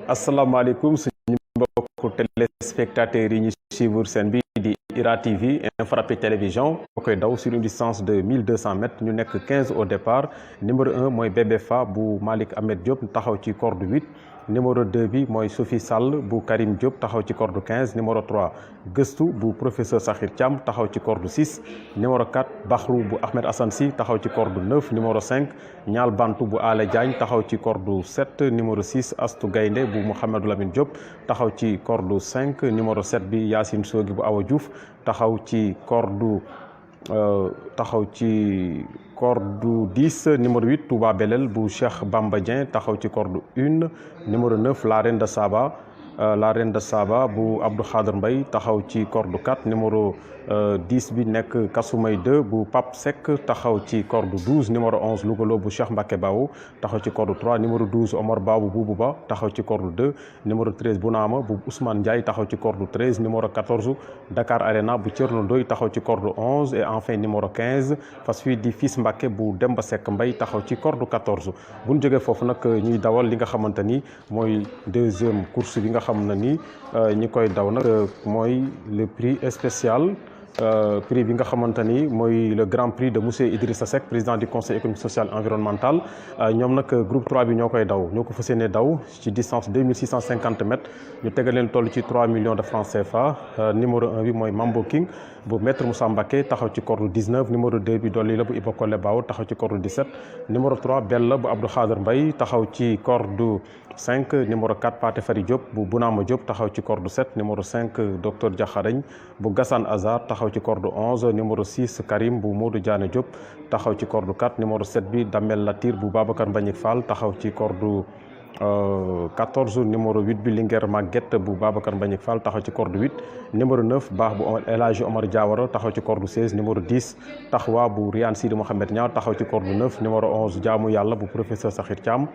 asalaamaaleykum suñu mbokku téléspectateurs yi ñu suivre seen bi di IRA TV Infrapi télévision boo koy daw sur une distance de 1200 mètres ñu nekk 15 au départ numéro 1 mooy Bébé Fa bu Malick Ahmed Diop taxaw ci corde 8 numéro 2 bi mooy Sophie Sall bu Karim Diop taxaw ci corde 15 numéro 3 Gëstu bu professeur Sakhir Thiam taxaw ci corde 6 numéro 4 Bakhrou bu Ahmed Assane Sy taxaw ci corde 9 numéro 5 Ñaal Bantu bu Ale Diagne taxaw ci corde 7 numéro 6 Astou Gaynde bu Mouhamadou Lamine Diop taxaw ci corde 5 numéro 7 bi Yacine Sogui bu Awa Diouf taxaw ci corde 10 numéro 8 Touba Belel bu Cheikh Bamba Dieng taxaw ci corde 1 numéro 9 La Reine de Saba bu Abdou Khader Mbaye taxaw ci corde 4 numéro 10 bi nekk Kasumay 2 bu Pape Seck taxaw ci corde 12 numéro 11 Louga bu Cheikh Mbacké Bawo taxaw ci corde 3 numéro 12 Omar Ba bu Boubou Ba taxaw ci corde 2 numéro 13 Bounama bu Ousmane Ndiaye taxaw ci corde 13 numéro 14 Dakar Arena bu Thierno Ndoye taxaw ci corde 11 et enfin numéro 15 fas fii di Fils Mbacké bu Demba Seck Mbaye taxaw ci corde 14 bu ñu jógee foofu nag ñuy dawal li nga xamante ni mooy deuxième course bi nga xam na ni ñi koy daw nag mooy le prix spécial prix bi nga xamante ni mooy le grand prix de monsieur Idrissa Seck président du conseil économique social environnemental ñoom nag groupe 3 bi ñoo koy daw ñoo ko fas yéene daw ci distance 2650 mètres ñu tegal leen toll ci 3 millions de francs CFA numéro 1 bi mooy Mambo King bu maître Moussa Mbacké taxaw ci corde 19 numéro 2 bi dolli la bu Iba Kole Bawo taxaw ci corde 17 numéro 3 Bella bu Abdou Khader Mbaye taxaw ci corde 5 numéro 4 Paté Fari Diop bu Bounama Diop taxaw ci corde 7 numéro 5 docteur Diakharañ bu Gassane Azar taxaw ci corde 11 numéro 6 Karim bu Modou Diané Diop taxaw ci corde 4 numéro 7 bi Damel Latir bu Babacar Mbagnick Fall taxaw ci corde 14 numéro 8 bi Linguère Maguette bu Babacar Mbagnick Fall taxaw ci corde 8 numéro 9 baax bu El Hadji Omar Diawara taxaw ci corde 16 numéro 10 Taxwa bu Riyane Sidi Mohamed Niang taxaw ci corde 9 numéro 11 Jaamu Yàlla bu professeur Sakhir Thiam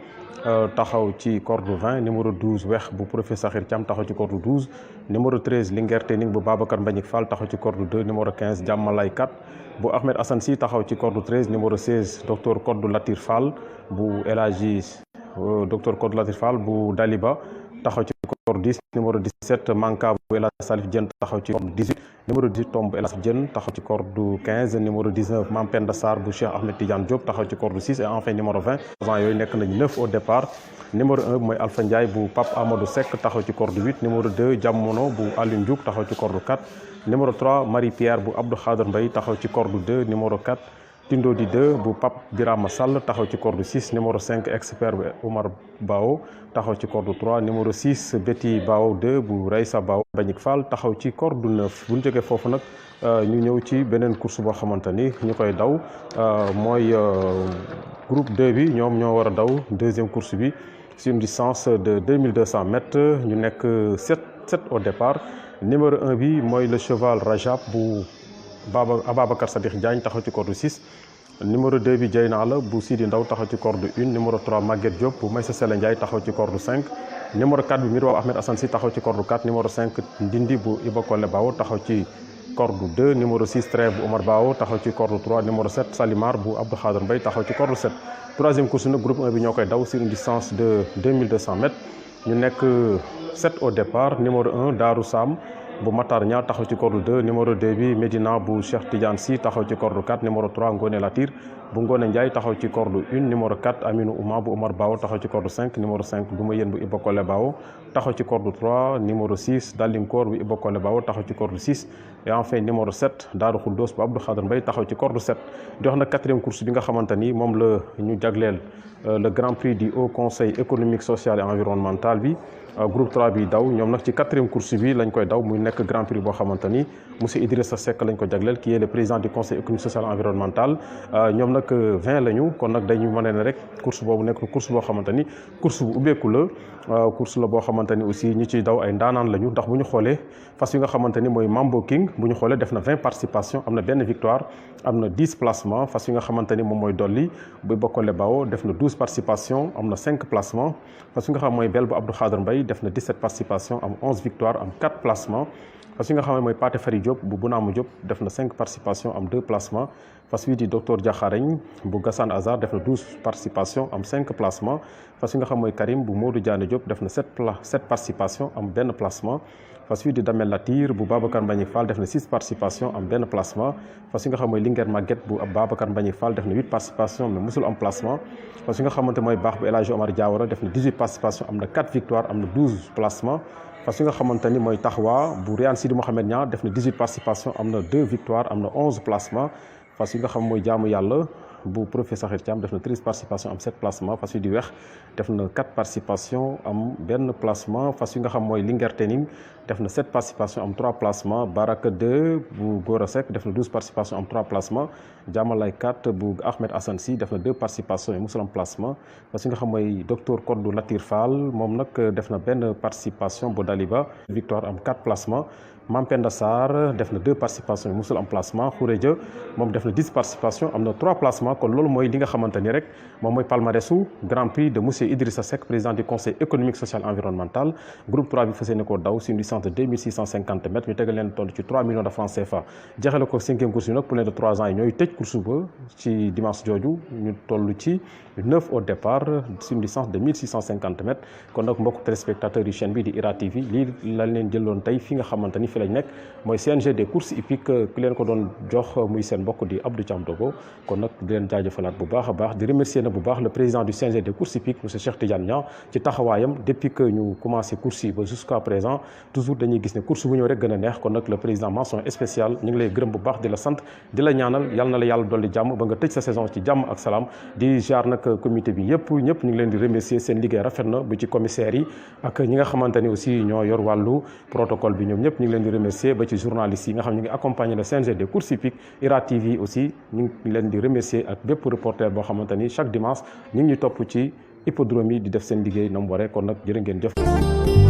taxaw ci corde 20 numéro 12 Wex bu professeur Sakhir Thiam taxaw ci corde 12 numéro 13 Linguère Tening bu Babacar Mbagnick Fall taxaw ci corde 2 numéro 15 Jàmmalay 4 bu Ahmed Assane Sy taxaw ci corde 13 numéro 16 docteur Kodou Latir Fall bu El Hadji docteur Kodou Latir Fall bu Daliba taxaw ci corde 10 numéro 17 Manka bu El Hadji Salif Diène taxaw ci corde 18 numéro 18 Tomb El Hadji Diène taxaw ci corde 15 numéro 19 Mampenda Sarr bu Cheikh Ahmed Tidiane Diop taxaw ci corde 6 et enfin numéro 20 avant yooyu nekk nañ 9 au départ numéro 1 mooy Alpha Ndiaye bu Pape Amadou Seck taxaw ci corde 8 numéro 2 Jamono bu Alioune Diouk taxaw ci corde 4 numéro 3 Marie Pierre bu Abdou Khader Mbaye taxaw ci corde 2 numéro 4 Tindo di 2 bu Pape Birama Sall taxaw ci corde 6 numéro 5 expert bu Omar Bao taxaw ci corde 3 numéro 6 Betty Bao 2 bu Raysa Bao Mbagnick Fall taxaw ci corde 9 bu ñu jógee foofu nag ñu ñëw ci beneen course boo xamante ni ñu koy daw mooy groupe 2 bi ñoom ñoo war a daw deuxième course bi sur une distance de 2200 mètres ñu nekk 7 au départ numéro 1 bi mooy le cheval Rajab bu Ababacar Sadikh Diagne taxaw ci corde 6 numéro 2 bi Dieyna la bu Sidi Ndaw taxaw ci corde 1 numéro 3 Maguette Diop bu Maysa Sele Ndiaye taxaw ci corde 5 numéro 4 bi Mirwa Ahmed Assane Sy taxaw ci corde 4 numéro 5 Ndindi bu Iba Kole Bawo taxaw ci corde 2 numéro 6 Trève bu Omar Bawo taxaw ci corde 3 numéro 7 Salimar bu Abdou Khader Mbaye taxaw ci corde 7 troisième course nag groupe 1 bi ñoo koy daw sur une distance de 2200 mètres ñu nekk 7 au départ numéro 1 Darou Sam bu Matar Ñaa taxaw ci corde 2 numéro 2 bi Medina bu Cheikh Tidiane Sy taxaw ci corde 4 numéro 3 Ngone Latir bu Ngone Ndiaye taxaw ci corde 1 numéro 4 Aminou Ouma bu Omar Bawo taxaw ci corde 5 numéro 5 Douma Yéen bu Iba Kole Bawo taxaw ci corde 3 numéro 6 Dalinkoor bu Iba Kole Bawo taxaw ci corde 6 et enfin numéro 7 Daaru Khoudoss bu Abdou Khader Mbaye taxaw ci corde 7 di wax nag quatrième course bi nga xamante ni moom la ñu jagleel le grand prix du haut conseil économique social et environnemental bi groupe 3 bi daw ñoom nag ci quatrième course bi lañ koy daw muy nekk grand prix boo xamante ni monsieur Idrissa Seck lañ ko jagleel qui est le président du conseil économique social et environnemental ñoom nag 20 lañu kon nag dañu mën ne rek course boobu nekk course boo xamante ni course bu ubbeeku la course la boo xamante ni aussi ñi ciy daw ay ndaanaan lañu ndax bu ñu xoolee fas yi nga xamante ni mooy Mambo King bu ñu xoolee def na 20 participations am na benn victoire am na 10 placements fas yi nga xamante ni moom mooy dolli bu Iba Kole Bawo def na 12 participations am na 5 placements fas yi nga xam mooy Bel bu Abdou Khader Mbaye def na 17 participations am 11 victoires am 4 placements fas yi nga xam ne mooy Pathé Fary Diop bu Bounama Diop def na 5 participations am 2 placements fas wi di docteur Diakharañ bu Gassane Azar def na 12 participations am 5 placements fas yi nga xam mooy Karim bu Modou Diané Diop def na 7 participations am benn placement fas wi di Damel Latir bu Babacar Mbagnick Fall def na 6 participations am benn placement fas yi nga xam mooy Linguère Maguette bu Babacar Mbagnick Fall def na 8 participations mais musul am placement fas yi nga xamante mooy baax bu El Hadji Omar Diawara def na 18 participations am na 4 victoires am na 12 placements fas yi nga xamante ni mooy Taxawa bu Réane Sidi Mohamed Niang def na 18 participations am na 2 victoires am na 11 placements fas yi nga xam mooy Jaamu Yàlla bu professeur Sakhir Thiam def na 13 participations am 7 placements fas yi di Wex def na 4 participations am benn placement fas yi nga xam mooy Linguère Tening def na 7 participations am 3 placements Baraka 2 bu Gora Seck def na 12 participations am 3 placements Jamalay 4 bu Ahmed Assane Sy def na 2 participations et musul am placement fas yi nga xam mooy docteur Kodou Latir Fall moom nag def na benn participation bu Daliba victoire am 4 placements Mampenda Sarr def na 2 participations et musul am placement Khourédia moom def na 10 participations am na 3 placements kon loolu mooy li nga xamante ni rek moom mooy palmarèsu Grand Prix de monsieur Idrissa Seck président du conseil économique social environnemental groupe 3 bi fas yéene koo daw si une distance de 2650 mètres ñu tegal leen toll ci 3 millions de francs CFA jeexale ko 5e course yi nag pour les de 3 ans yi ñooy tëj course ba ci dimanche jooju ñu toll ci 9 au départ sur une distance de 1650 mètres kon nag mbokk téléspectateurs yi chaîne bi di IRA TV lii lañ leen jëloon tey fi nga xamante ni fi lañ nekk mooy CNG des courses hippiques ki leen ko doon jox muy seen mbokk di Abdou Thiam Dogo kon nag di leen jaajëfalaat bu baax a baax di remercier na bu baax le président du CNG des courses hippiques monsieur Cheikh Tidiane Niang ci taxawaayam depuis que ñu commencé course yi ba jusqu'à présent toujours dañuy gis ne course bu ñëw rek gën a neex kon nag le président mention spéciale ñu ngi lay gërëm bu baax di la sant di la ñaanal yal na la yàlla dolli jàmm ba nga tëj sa saison ci jàmm ak salaam di jaar nag comité bi ñëpp ñu ngi leen di remercier seen liggéey rafet na bu ci commissaires yi ak ñi nga xamante ni aussi ñoo yor wàllu protocole bi ñoom ñëpp ñu ngi leen di remercier ba ci journalistes yi nga xam ñu ngi accompagner le CNG des courses hippiques IRA TV aussi ñu ngi leen di remercier ak bépp reporter boo xamante ni chaque dimanche ñu ngi ñu topp ci hippodrome yi di def seen liggéey na mu waree kon nag jërë ngeen jëf